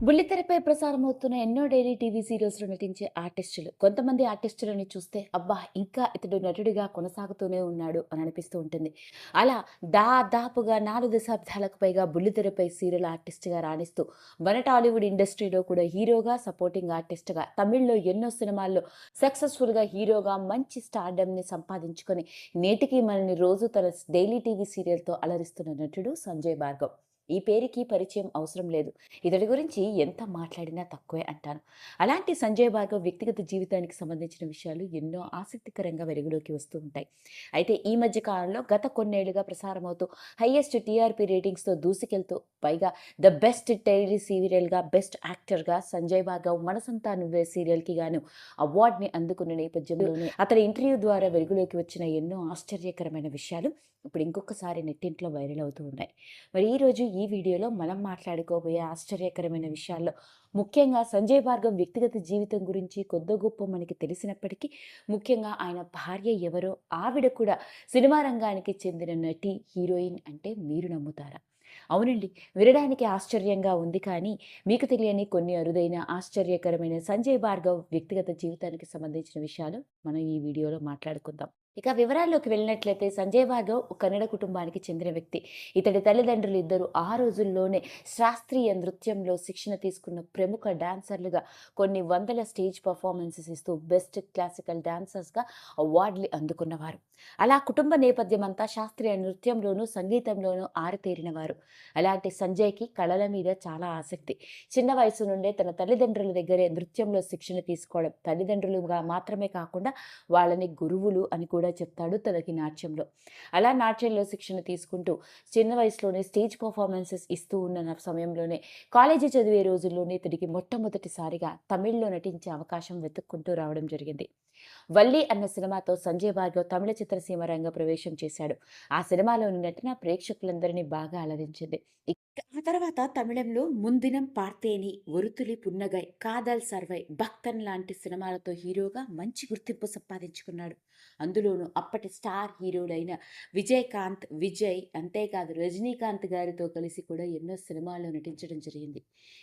బుల్లితెరపై ప్రసారమవుతున్న ఎన్నో daily TV సీరియల్స్‌లో నటించే ఆర్టిస్టులు. కొంతమంది ఆర్టిస్టులని చూస్తే అబ్బా! ఇంకా ఇతడు నటుడిగా కొనసాగుతూనే ఉన్నాడు అని అనిపిస్తూ ఉంటుంది. అలా దాదాపుగా 4 దశాబ్దాలకు పైగా బుల్లితెరపై సీరియల్ ఆర్టిస్ట్‌గా రాణిస్తూ మన టాలీవుడ్ ఇండస్ట్రీలో కూడా హీరోగా, సపోర్టింగ్ ఆర్టిస్ట్‌గా తమిళ్‌లో ఎన్నో సినిమాల్లో సక్సెస్‌ఫుల్‌గా హీరోగా మంచి స్టార్డమ్‌ని సంపాదించుకొని నేటికి మనల్ని రోజు తన డైలీ టీవీ సీరియల్‌తో అలరిస్తున్న నటుడు సంజయ్ భార్గవ్. ఈ పేరుకి పరిచయం అవసరం లేదు. ఇతడి గురించి ఎంత మాట్లాడినా తక్కువే అంటాను. అలాంటి సంజయ్ భార్గవ్ వ్యక్తిగత జీవితానికి సంబంధించిన విషయాలు ఎన్నో ఆసక్తికరంగా వెలుగులోకి వస్తూ ఉంటాయి. అయితే ఈ మధ్య కాలంలో గత కొన్నేళ్లుగా ప్రసారమవుతూ హైయెస్ట్ టీఆర్‌పీ రేటింగ్స్‌తో దూసుకెళ్తూ పైగా ద బెస్ట్ టెలివిజన్ సీరియల్‌గా, బెస్ట్ యాక్టర్‌గా సంజయ్ భార్గవ్ 'మనసంతా నువ్వే' సీరియల్‌కి గాను అవార్డ్‌ని అందుకున్న నేపథ్యంలోనే అతని ఇంటర్వ్యూ ద్వారా వెలుగులోకి వచ్చిన ఎన్నో ఆశ్చర్యకరమైన విషయాలు ఇప్పుడు ఇంకొకసారి నెట్టింట్లో వైరల్ అవుతూ ఉన్నాయి. మరి ఈరోజు ఈ వీడియోలో మనం మాట్లాడుకోబోయే ఆశ్చర్యకరమైన విషయాల్లో ముఖ్యంగా సంజయ్ భార్గవ్ వ్యక్తిగత జీవితం గురించి కొద్దో గొప్పో మనకి తెలిసినప్పటికీ, ముఖ్యంగా ఆయన భార్య ఎవరో, ఆవిడ కూడా సినిమా రంగానికి చెందిన నటి, హీరోయిన్ అంటే మీరు నమ్ముతారా? అవునండి. వినడానికి ఆశ్చర్యంగా ఉంది కానీ, మీకు తెలియని కొన్ని అరుదైన ఆశ్చర్యకరమైన సంజయ్ భార్గవ్ వ్యక్తిగత జీవితానికి సంబంధించిన విషయాలు మనం ఈ వీడియోలో మాట్లాడుకుందాం. ఇక వివరాల్లోకి వెళ్ళినట్లయితే సంజయ్ భార్గవ్ ఒక కన్నడ కుటుంబానికి చెందిన వ్యక్తి. ఇతడి తల్లిదండ్రులు ఇద్దరు ఆ రోజుల్లోనే శాస్త్రీయ నృత్యంలో శిక్షణ తీసుకున్న ప్రముఖ డాన్సర్లుగా కొన్ని వందల స్టేజ్ పర్ఫార్మెన్సెస్ ఇస్తూ బెస్ట్ క్లాసికల్ డాన్సర్స్‌గా అవార్డులు అందుకున్నవారు. అలా కుటుంబ నేపథ్యం అంతా శాస్త్రీయ నృత్యంలోనూ, సంగీతంలోనూ ఆరితేరినవారు. అలాంటి సంజయ్‌కి కళల మీద చాలా ఆసక్తి. చిన్న వయసు నుండే తన తల్లిదండ్రుల దగ్గరే నృత్యంలో శిక్షణ తీసుకోవడం, తల్లిదండ్రులుగా మాత్రమే కాకుండా వాళ్ళని గురువులు అని కూడా చెప్తాడు తనకి నాట్యంలో. అలా నాట్యంలో శిక్షణ తీసుకుంటూ చిన్న వయసులోనే స్టేజ్ పర్ఫార్మెన్సెస్ ఇస్తూ ఉన్న సమయంలోనే కాలేజీ చదివే రోజుల్లోనే ఇతడికి మొట్టమొదటిసారిగా తమిళ్‌లో నటించే అవకాశం వెతుక్కుంటూ రావడం జరిగింది. 'వల్లి' అన్న సినిమాతో సంజయ్ భార్గవ్ తమిళ చిత్రసీమ రంగ ప్రవేశం చేశాడు. ఆ సినిమాలోని నటన ప్రేక్షకులందరినీ బాగా అలరించింది. ఇక ఆ తర్వాత తమిళంలో 'ముందినం పార్థేని', 'ఒరుతులి పున్నగై', 'కాదల్ సర్వై', 'భక్తన్' లాంటి సినిమాలతో హీరోగా మంచి గుర్తింపు సంపాదించుకున్నాడు. అందులోనూ అప్పటి స్టార్ హీరోలైన విజయకాంత్, విజయ్ అంతేకాదు రజనీకాంత్ గారితో కలిసి కూడా ఎన్నో సినిమాల్లో నటించడం జరిగింది.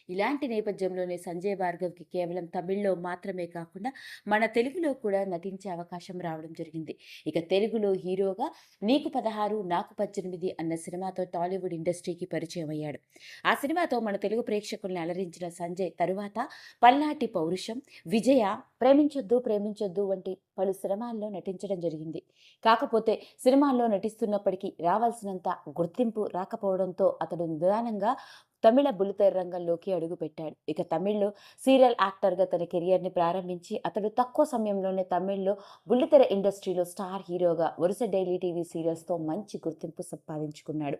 ఇలాంటి నేపథ్యంలోనే సంజయ్ భార్గవ్‌కి కేవలం తమిళ్‌లో మాత్రమే కాకుండా మన తెలుగులో కూడా నటించే అవకాశం రావడం జరిగింది. ఇక తెలుగులో హీరోగా 'నీకు 16 నాకు 18' అన్న సినిమాతో టాలీవుడ్ ఇండస్ట్రీకి పరిచయం అయ్యాడు. ఆ సినిమాతో మన తెలుగు ప్రేక్షకుల్ని అలరించిన సంజయ్ తరువాత 'పల్నాటి పౌరుషం', 'విజయ', 'ప్రేమించొద్దు ప్రేమించొద్దు' వంటి పలు సినిమాల్లో నటించడం జరిగింది. కాకపోతే సినిమాల్లో నటిస్తున్నప్పటికీ రావాల్సినంత గుర్తింపు రాకపోవడంతో అతడు నిదానంగా తమిళ బుల్లితెర రంగంలోకి అడుగుపెట్టాడు. ఇక తమిళ్‌లో సీరియల్ యాక్టర్‌గా తన కెరియర్‌ని ప్రారంభించి అతడు తక్కువ సమయంలోనే తమిళ్‌లో బుల్లితెర ఇండస్ట్రీలో స్టార్ హీరోగా వరుస డైలీ టీవీ సీరియల్స్‌తో మంచి గుర్తింపు సంపాదించుకున్నాడు.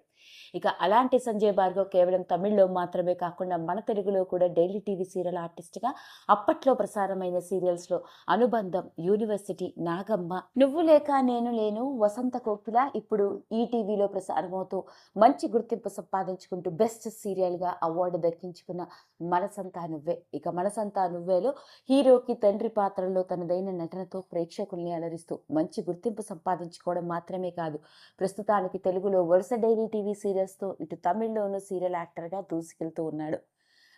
ఇక అలాంటి సంజయ్ భార్గవ్ కేవలం తమిళ్‌లో మాత్రమే కాకుండా మన తెలుగులో కూడా డైలీ టీవీ సీరియల్ ఆర్టిస్ట్‌గా అప్పట్లో ప్రసారమైన సీరియల్స్‌లో 'అనుబంధం', 'యూనివర్సిటీ', 'నాగమ్మ', 'నువ్వు లేక నేను లేను', 'వసంత కోకిల' ఇప్పుడు ఈటీవీలో ప్రసారమవుతూ మంచి గుర్తింపు సంపాదించుకుంటూ బెస్ట్ సీరియల్‌గా అవార్డు దక్కించుకున్న 'మనసంతా నువ్వే'. ఇక 'మనసంతా నువ్వేలో' హీరోకి తండ్రి పాత్రలో తనదైన నటనతో ప్రేక్షకుల్ని అలరిస్తూ మంచి గుర్తింపు సంపాదించుకోవడం మాత్రమే కాదు, ప్రస్తుతానికి తెలుగులో వరుస డైలీ టీవీ సీరియల్స్‌తో ఇటు తమిళ్‌లోనూ సీరియల్ యాక్టర్‌గా దూసుకెళ్తూ ఉన్నాడు.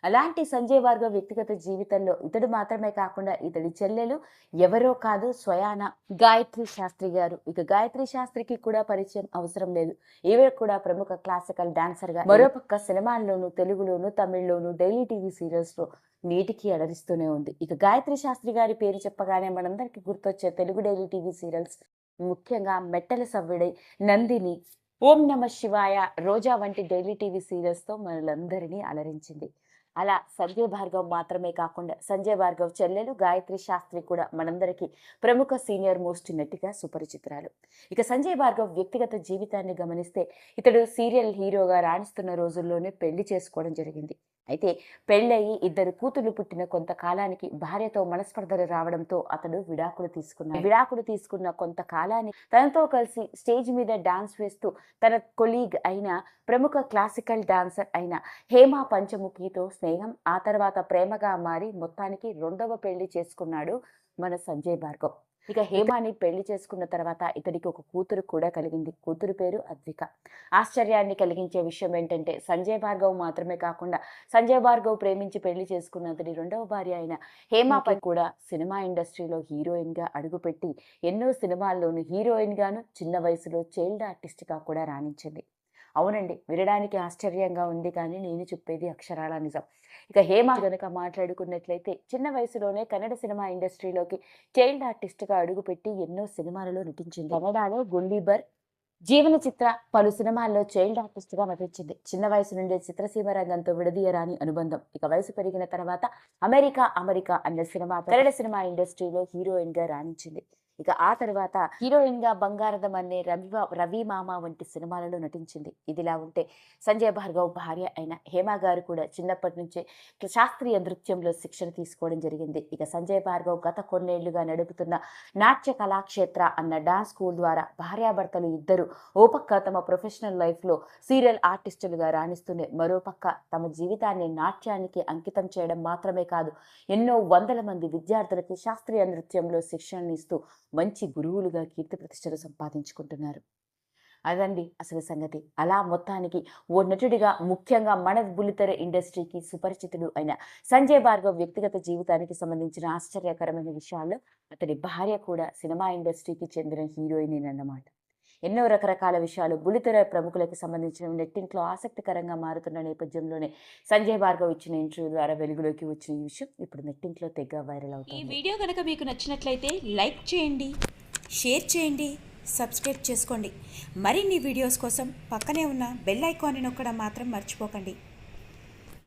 అలాంటి సంజయ్ భార్గవ్ వ్యక్తిగత జీవితంలో ఇతడు మాత్రమే కాకుండా ఇతడి చెల్లెలు ఎవరో కాదు, స్వయాన గాయత్రి శాస్త్రి గారు. ఇక గాయత్రి శాస్త్రికి కూడా పరిచయం అవసరం లేదు. ఈవిడ కూడా ప్రముఖ క్లాసికల్ డాన్సర్‌గా మరోపక్క సినిమాల్లోనూ, తెలుగులోనూ, తమిళ్‌లోనూ డైలీ టీవీ సీరియల్స్‌లో నేటికి అలరిస్తూనే ఉంది. ఇక గాయత్రి శాస్త్రి గారి పేరు చెప్పగానే మనందరికీ గుర్తొచ్చే తెలుగు డైలీ టీవీ సీరియల్స్ ముఖ్యంగా 'మెట్టల సవ్వడై', 'నందిని', 'ఓం నమ శివాయ', 'రోజా' వంటి డైలీ టీవీ సీరియల్స్‌తో మనలందరినీ అలరించింది. అలా సంజయ్ భార్గవ్ మాత్రమే కాకుండా సంజయ్ భార్గవ్ చెల్లెలు గాయత్రి శాస్త్రి కూడా మనందరికీ ప్రముఖ సీనియర్ మోస్ట్ నటిగా సుపరిచితురాలు. ఇక సంజయ్ భార్గవ్ వ్యక్తిగత జీవితాన్ని గమనిస్తే ఇతడు సీరియల్ హీరోగా రాణిస్తున్న రోజుల్లోనే పెళ్లి చేసుకోవడం జరిగింది. అయితే పెళ్ళయి ఇద్దరు కూతుళ్లు పుట్టిన కొంతకాలానికి భార్యతో మనస్పర్ధలు రావడంతో అతడు విడాకులు తీసుకున్నాడు. విడాకులు తీసుకున్న కొంతకాలానికి తనతో కలిసి స్టేజ్ మీద డాన్స్ వేస్తూ తన కొలీగ్ అయిన ప్రముఖ క్లాసికల్ డాన్సర్ అయిన హేమ పంచముఖితో స్నేహం, ఆ తర్వాత ప్రేమగా మారి మొత్తానికి రెండవ పెళ్లి చేసుకున్నాడు మన సంజయ్ భార్గవ్. ఇక హేమని పెళ్లి చేసుకున్న తర్వాత ఇతడికి ఒక కూతురు కూడా కలిగింది. కూతురు పేరు అద్విక. ఆశ్చర్యాన్ని కలిగించే విషయం ఏంటంటే సంజయ్ భార్గవ్ మాత్రమే కాకుండా సంజయ్ భార్గవ్ ప్రేమించి పెళ్లి చేసుకున్న అతడి రెండవ భార్య అయిన హేమపై కూడా సినిమా ఇండస్ట్రీలో హీరోయిన్‌గా అడుగుపెట్టి ఎన్నో సినిమాల్లోనూ హీరోయిన్‌గాను చిన్న వయసులో చైల్డ్ ఆర్టిస్ట్‌గా కూడా రాణించింది. అవునండి. వినడానికి ఆశ్చర్యంగా ఉంది కానీ నేను చెప్పేది అక్షరాల నిజం. ఇక హేమ గనక మాట్లాడుకున్నట్లయితే చిన్న వయసులోనే కన్నడ సినిమా ఇండస్ట్రీలోకి చైల్డ్ ఆర్టిస్ట్‌గా అడుగుపెట్టి ఎన్నో సినిమాలలో నటించింది. కన్నడలో 'గుండీబర్', 'జీవన చిత్ర' పలు సినిమాల్లో చైల్డ్ ఆర్టిస్ట్‌గా నటించింది. చిన్న వయసు నుండే చిత్రసీమ రంగంతో విడదీయరాని అనుబంధం. ఇక వయసు పెరిగిన తర్వాత 'అమెరికా అన్న సినిమా కన్నడ సినిమా ఇండస్ట్రీలో హీరోయిన్‌గా రాణించింది. ఇక ఆ తర్వాత హీరోయిన్‌గా 'బంగారదం' అనే రవి మామ వంటి సినిమాలలో నటించింది. ఇదిలా ఉంటే సంజయ్ భార్గవ్ భార్య అయిన హేమ గారు కూడా చిన్నప్పటి నుంచే శాస్త్రీయ నృత్యంలో శిక్షణ తీసుకోవడం జరిగింది. ఇక సంజయ్ భార్గవ్ గత కొన్నేళ్లుగా నడుపుతున్న నాట్య కళాక్షేత్ర అన్న డాన్స్ స్కూల్ ద్వారా భార్యాభర్తలు ఇద్దరు ఓ పక్క తమ ప్రొఫెషనల్ లైఫ్‌లో సీరియల్ ఆర్టిస్టులుగా రాణిస్తూనే మరోపక్క తమ జీవితాన్ని నాట్యానికి అంకితం చేయడం మాత్రమే కాదు, ఎన్నో వందల మంది విద్యార్థులకి శాస్త్రీయ నృత్యంలో శిక్షణనిస్తూ మంచి గురువులుగా కీర్తి ప్రతిష్టలు సంపాదించుకుంటున్నారు. అదండి అసలు సంగతి. అలా మొత్తానికి ఓ నటుడిగా ముఖ్యంగా మన బుల్లితెర ఇండస్ట్రీకి సుపరిచితుడు అయిన సంజయ్ భార్గవ్ వ్యక్తిగత జీవితానికి సంబంధించిన ఆశ్చర్యకరమైన విషయాల్లో అతడి భార్య కూడా సినిమా ఇండస్ట్రీకి చెందిన హీరోయినేనన్నమాట. ఎన్నో రకరకాల విషయాలు బుల్లితెర ప్రముఖులకు సంబంధించిన నెట్టింట్లో ఆసక్తికరంగా మారుతున్న నేపథ్యంలోనే సంజయ్ భార్గవ్ ఇచ్చిన ఇంటర్వ్యూ ద్వారా వెలుగులోకి వచ్చిన ఈ విషయం ఇప్పుడు నెట్టింట్లో తెగ వైరల్ ఈ అవుతుంది. వీడియో కనుక మీకు నచ్చినట్లయితే లైక్ చేయండి, షేర్ చేయండి, సబ్స్క్రైబ్ చేసుకోండి. మరిన్ని వీడియోస్ కోసం పక్కనే ఉన్న బెల్ ఐకాన్ని నొక్కడం మాత్రం మర్చిపోకండి.